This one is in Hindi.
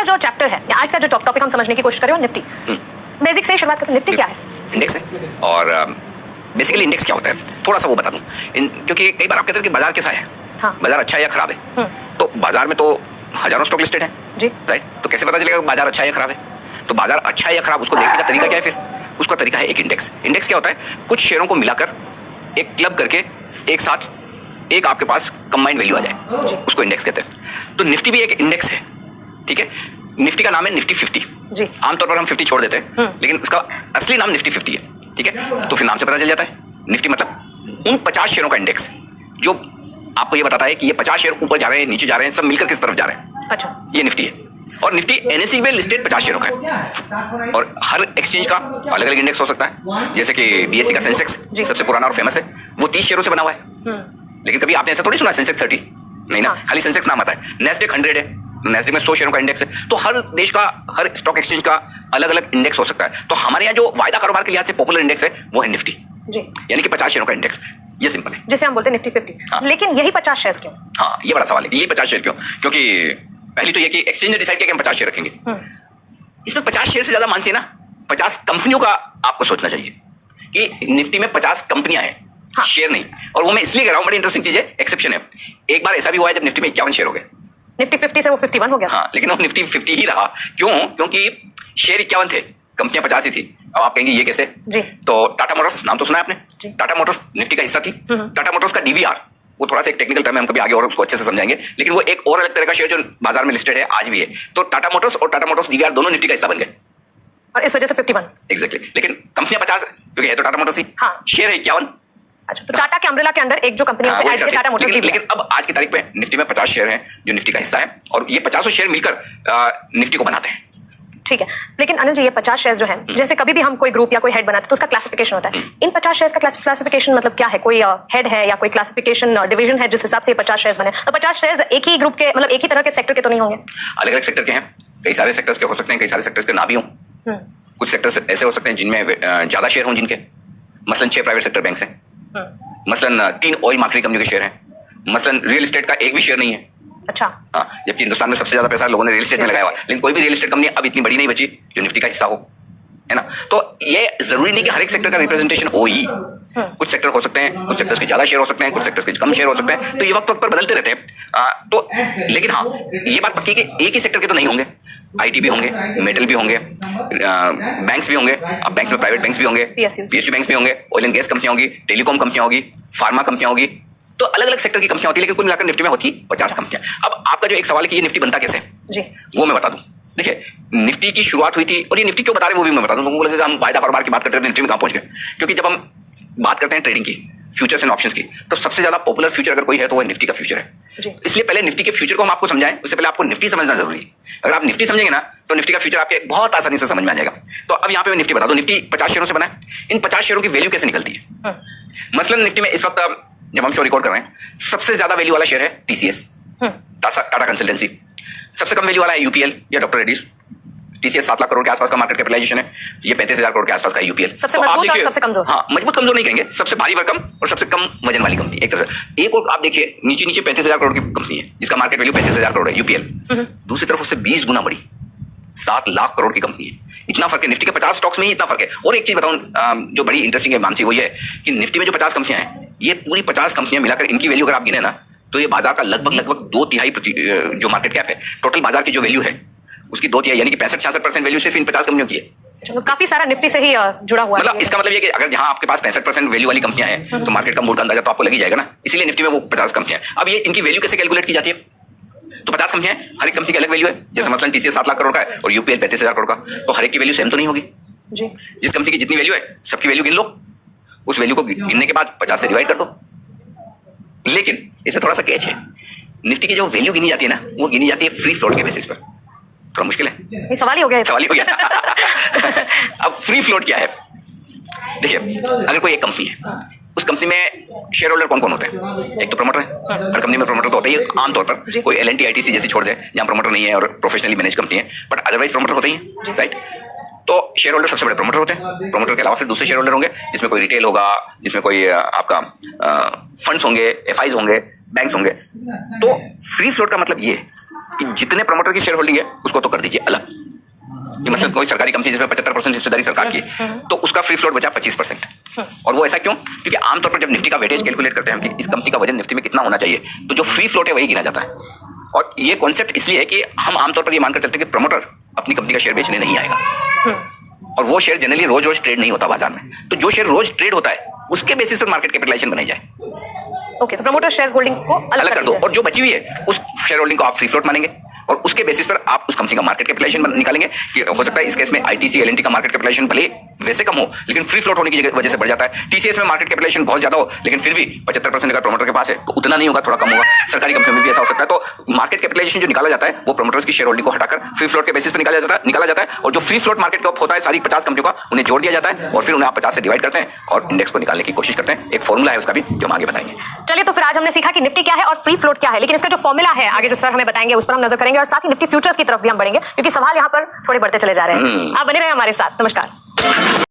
जो चैप्टर है, आज का जो टॉपिक हम समझने की कोशिश करें, निफ्टी। बेसिक से शुरुआत करते हैं, निफ्टी क्या है? इंडेक्स है, और बेसिकली इंडेक्स क्या होता है थोड़ा सा वो बता दूं, क्योंकि कई बार आप कहते हैं कि बाजार कैसा है, हाँ। बाजार अच्छा है या खराब है। तो बाजार में तो हजारों स्टॉक लिस्टेड है जी, राइट। तो कैसे पता चलेगा बाजार अच्छा है या खराब है? तो बाजार अच्छा है या खराब उसको देखने का तरीका क्या है? फिर उसका तरीका है एक इंडेक्स। इंडेक्स क्या होता है? कुछ शेयरों को मिलाकर एक क्लब करके एक साथ एक आपके पास कंबाइंड वैल्यू आ जाए, उसको इंडेक्स कहते हैं। तो निफ्टी भी एक इंडेक्स है, ठीक है। निफ्टी का नाम है निफ्टी 50 जी। आमतौर पर हम 50 छोड़ देते हैं, लेकिन उसका असली नाम निफ्टी 50 है, ठीक है। तो फिर नाम से पता चल जाता है, निफ्टी मतलब उन 50 शेयरों का इंडेक्स जो आपको ये बताता है कि ये 50 शेयर ऊपर जा रहे हैं, नीचे जा रहे हैं, सब मिलकर किस तरफ जा रहे हैं। अच्छा, ये निफ्टी है। और निफ्टी एनएसई में लिस्टेड 50 शेयरों का है, और हर एक्सचेंज का अलग अलग इंडेक्स हो सकता है। जैसे कि बीएसई का सेंसेक्स सबसे पुराना और फेमस है, वो 30 शेयरों से बना हुआ है। लेकिन कभी आपने ऐसा थोड़ी सुना सेंसेक्स 30? नहीं ना, खाली सेंसेक्स नाम आता है। नेस्डेक 100 है, नेस्डेक में 100 शेयरों का इंडेक्स है। तो हर देश का, हर स्टॉक एक्सचेंज का अलग अलग इंडेक्स हो सकता है। तो हमारे यहाँ जो वायदा कारोबार के लिहाज से पॉपुलर इंडेक्स है वो है निफ्टी जी, यानी कि 50 शेयरों का इंडेक्स। ये सिंपल है, जैसे हम बोलते हैं निफ्टी 50। हाँ। लेकिन यही 50 शेयर क्यों? हाँ, ये बड़ा सवाल है, यही 50 शेयर क्यों? क्योंकि पहली तो ये कि एक्सचेंज ने डिसाइड किया कि हम 50 शेयर रखेंगे। इसमें 50 शेयर से ज्यादा मानसे ना 50 कंपनियों का आपको सोचना चाहिए कि निफ्टी में 50 कंपनियां हैं, हाँ। शेयर नहीं। और वो मैं इसलिए कह रहा हूं, बड़ी इंटरेस्टिंग चीज है, एक्सेप्शन है। एक बार ऐसा भी हुआ है जब निफ्टी में 51 शेयर हो गए, निफ्टी 50 से वो 51 हो गया। हाँ, लेकिन वो निफ्टी 50 ही रहा। क्यों? क्योंकि शेयर 51 थे, कंपनियां 50 ही थी। अब आप कहेंगे ये कैसे जी? तो टाटा मोटर्स नाम तो सुना है आपने? टाटा मोटर्स निफ्टी का हिस्सा थी। टाटा मोटर्स का डीवीआर, वो थोड़ा सा एक टेक्निकल टर्म है, हम कभी आगे और उसको अच्छे से समझाएंगे, लेकिन वो एक और अलग तरह का शेयर जो बाजार में लिस्टेड है आज भी है। तो टाटा मोटर्स और टाटा मोटर्स डीवीआर दोनों निफ्टी का हिस्सा बन गए, और इस वजह से 51। एग्जैक्टली। लेकिन कंपनियां 50 क्योंकि है तो टाटा मोटर्स ही, हाँ। शेयर है 51। अच्छा, तो टाटा के अम्ब्रेला के अंदर एक जो कंपनी है टाटा मोटर्स। लेकिन अब आज की तारीख में निफ्टी में 50 शेयर हैं जो निफ्टी का हिस्सा है, और ये 50 शेयर मिलकर निफ्टी को बनाते हैं, ठीक है। लेकिन अनिल जी, ये 50 शेयर्स जो हैं, जैसे कभी भी हम कोई ग्रुप या कोई हेड बनाते हैं तो उसका क्लासिफिकेशन होता है। इन 50 शेयर्स का क्लासिफिकेशन मतलब क्या है? कोई हेड है या कोई क्लासिफिकेशन डिवीजन है जिस हिसाब से 50 शेयर्स बने? तो 50 शेयर्स एक ही ग्रुप के, मतलब एक ही तरह के सेक्टर के तो नहीं होंगे? अलग अलग सेक्टर के हैं, कई सारे सेक्टर्स के हो सकते हैं, कई सारे सेक्टर्स के ना भी हों। कुछ सेक्टर्स ऐसे हो सकते हैं जिनमें ज्यादा शेयर हों जिनके, मसलन 6 प्राइवेट सेक्टर बैंक्स हैं, मसलन 3 ऑयल मार्केटिंग कंपनी के शेयर हैं, मसलन रियल एस्टेट का एक भी शेयर नहीं है। अच्छा, हाँ, जबकि हिंदुस्तान में सबसे ज्यादा पैसा लोगों ने रियल एस्टेट में लगाया हुआ, लेकिन कोई भी रियल एस्टेट कंपनी अब इतनी बड़ी नहीं बची जो निफ्टी का हिस्सा हो, है ना। तो ये जरूरी नहीं कि हर एक सेक्टर का रिप्रेजेंटेशन हो ही। कुछ सेक्टर हो सकते हैं, कुछ सेक्टर्स के ज्यादा शेयर हो सकते हैं, कुछ सेक्टर्स के कम शेयर हो सकते हैं। तो ये वक्त वक्त पर बदलते रहते हैं। तो लेकिन हाँ, ये बात पक्की कि एक ही सेक्टर के तो नहीं होंगे, आईटी भी होंगे, मेटल भी होंगे, बैंक्स भी होंगे। अब बैंक्स में प्राइवेट बैंक्स भी होंगे, पीएसयू बैंक्स भी होंगे, ऑयल एंड गैस कंपनियां होगी, टेलीकॉम कंपनियां होगी, फार्मा कंपनियां होगी। तो अलग अलग सेक्टर की कंपनियां होती है, लेकिन कुल मिलाकर निफ्टी में होती 50 कंपनियां। अब आपका जो एक सवाल है कि ये निफ्टी बनता कैसे जी, वो मैं बता दूं। देखिए, निफ्टी की शुरुआत हुई थी, और ये निफ्टी क्यों बता रहे हैं वो भी मैं बता दूं। लोगों को लगेगा हम वायदा कारोबार की बात करते हैं, निफ्टी में कहां पहुंच गए। क्योंकि जब हम बात करते हैं ट्रेडिंग की, फ्यूचर्स एंड ऑप्शंस की, तो सबसे ज्यादा पॉपुलर फ्यूचर अगर कोई है तो वो निफ्टी का फ्यूचर है। इसलिए पहले निफ्टी के फ्यूचर को हम आपको समझाएं, उससे पहले आपको निफ्टी समझना जरूरी है। अगर आप निफ्टी समझेंगे ना तो निफ्टी का फ्यूचर आपके बहुत आसानी से समझ में आ जाएगा। तो अब यहाँ पे मैं निफ्टी बता दूं, निफ्टी 50 शेयरों से बना है। इन 50 शेयरों की वैल्यू कैसे निकलती है? मसलन निफ्टी में इस वक्त जब हम शो रिकॉर्ड कर रहे हैं, सबसे ज्यादा वैल्यू वाला शेयर है टीसीएस, टाटा कंसल्टेंसी। सबसे कम वैल्यू वाला है यूपीएल या डॉक्टर रेड्डीज। टीसीएस 7 लाख करोड़ के आसपास का मार्केट कैपिटलाइजेशन है, ये 35,000 करोड़ के आसपास का है यूपीएल। सबसे मजबूत और सबसे कमजोर? हाँ, मजबूत कमजोर नहीं कहेंगे, सबसे भारी भरकम और सबसे कम वजन वाली कंपनी एक तरह से। एक और आप देखिए, नीचे नीचे 35,000 करोड़ की कंपनी है जिसका मार्केट वैल्यू 35,000 करोड़ है, यूपीएल। दूसरी तरफ उससे 20 गुना बड़ी 7 लाख करोड़ की कंपनी है। इतना फर्क है, निफ्टी के 50 स्टॉक्स में ही इतना फर्क है। और एक चीज बताऊं जो बड़ी इंटरेस्टिंग है मानसी, वो ये है कि निफ्टी में जो 50 कंपनियां हैं, ये पूरी 50 कंपनियां मिलाकर इनकी वैल्यू अगर आप गिने ना, तो ये बाजार का लगभग 2/3 जो मार्केट कैप है, टोटल बाजार की जो वैल्यू है उसकी 2/3 यानी कि 65-66% वैल्यू सिर्फ इन 50 कंपनियों की है। काफी सारा निफ्टी से ही जुड़ा हुआ है। मतलब इसका मतलब ये कि अगर जहां आपके पास 65% वैल्यू वाली कंपनियां हैं, तो मार्केट का मूड का अंदाजा तो आपको लग ही जाएगा ना। इसीलिए निफ्टी में वो 50 कंपनियां हैं। अब ये इनकी वैल्यू कैसे कैलकुलेट की जाती है? तो 50 कंपनियां हैं, हर एक कंपनी की अलग वैल्यू है। जैसे मसलन टीसीएस 7 लाख करोड़ का है और यूपीएल 35,000 करोड़ का, तो हर एक की वैल्यू सेम तो नहीं होगी जी। जिस कंपनी की जितनी वैल्यू है, सबकी वैल्यू गिन लो, उस वैल्यू को गिनने के बाद 50 से डिवाइड कर दो। लेकिन इसमें थोड़ा सा कैच है, निफ्टी की जो वैल्यू गिनी जाती है ना, वो गिनी जाती है फ्री फ्लोट के बेसिस पर। थोड़ा मुश्किल है, ये सवाल ही हो गया, सवाल ही हो गया। अब फ्री फ्लोट क्या है? देखिए, अगर कोई एक कंपनी है, उस कंपनी में शेयर होल्डर कौन कौन होते हैं? एक तो प्रमोटर है, हर कंपनी में प्रमोटर तो होता ही है आमतौर पर। कोई एल एंड टी आईटीसी जैसी छोड़ दे जहां प्रमोटर नहीं है और प्रोफेशनली मैनेज कंपनी है, बट अदरवाइज प्रमोटर होते ही हैं, राइट। तो शेयर होल्डर सबसे बड़े प्रमोटर होते हैं। प्रमोटर के अलावा फिर दूसरे शेयर होल्डर होंगे, जिसमें कोई रिटेल होगा, जिसमें कोई आपका फंड्स होंगे, एफआईज होंगे, बैंक्स होंगे। तो फ्री फ्लोट का मतलब ये कि जितने प्रमोटर की शेयर होल्डिंग है उसको तो कर दीजिए अलग, कि मतलब कोई सरकारी कंपनी जिसमें 75% हिस्सेदारी सरकार की, तो उसका फ्री फ्लोट बचा 25%। और वो ऐसा क्यों? क्योंकि आमतौर पर जब निफ्टी का वेटेज कैलकुलेट करते हैं हम कि इस कंपनी का वजन निफ्टी में कितना होना चाहिए, तो जो फ्री फ्लोट है वही गिना जाता है। और ये कॉन्सेप्ट इसलिए है कि हम आमतौर पर ये मानकर चलते हैं कि प्रमोटर अपनी कंपनी का शेयर बेचने नहीं आएगा, और वो शेयर जनरली रोज रोज ट्रेड नहीं होता बाजार में। तो जो शेयर रोज ट्रेड होता है उसके बेसिस पर मार्केट कैपिटलाइजेशन बनाई जाए। ओके, तो प्रमोटर शेयर होल्डिंग को अलग कर दो, और जो बची हुई है उस शेयर होल्डिंग को आप फ्री फ्लोट मानेंगे, और उसके बेसिस पर आप उस कंपनी का मार्केट कैपिटलाइजेशन निकालेंगे। कि हो सकता है इस केस में आईटीसी एलएनटी का मार्केट कैपिटलाइजेशन भले वैसे कम हो, लेकिन फ्री फ्लोट होने की वजह से बढ़ जाता है। टीसीएस में मार्केट कैपिटलाइजेशन बहुत ज्यादा हो, लेकिन फिर भी 75% अगर प्रमोटर के पास है तो उतना नहीं होगा, थोड़ा कम होगा। सरकारी कंपनियों में भी ऐसा हो सकता है। तो मार्केट कैपिटलाइजेशन जो निकाला जाता है वो प्रमोटर्स की शेयर होल्डिंग को हटाकर फ्री फ्लोट के बेसिस पर निकाला जाता है, और जो फ्री फ्लोट मार्केट कैप होता है सारी 50 कंपनियों का, उन्हें जोड़ दिया जाता है, और फिर उन्हें आप 50 से डिवाइड करते हैं और इंडेक्स को निकालने की कोशिश करते हैं। एक फॉर्मूला है उसका भी जो हम आगे बताएंगे। चलिए, तो फिर आज हमने सीखा कि निफ्टी क्या है और फ्री फ्लोट क्या है, लेकिन इसका जो फॉर्मूला है आगे जो सर हमें बताएंगे उस पर हम नजर करेंगे, और साथ ही निफ्टी फ्यूचर्स की तरफ भी हम बढ़ेंगे, क्योंकि सवाल यहाँ पर थोड़े बढ़ते चले जा रहे हैं। आप बने रहे हमारे साथ। नमस्कार।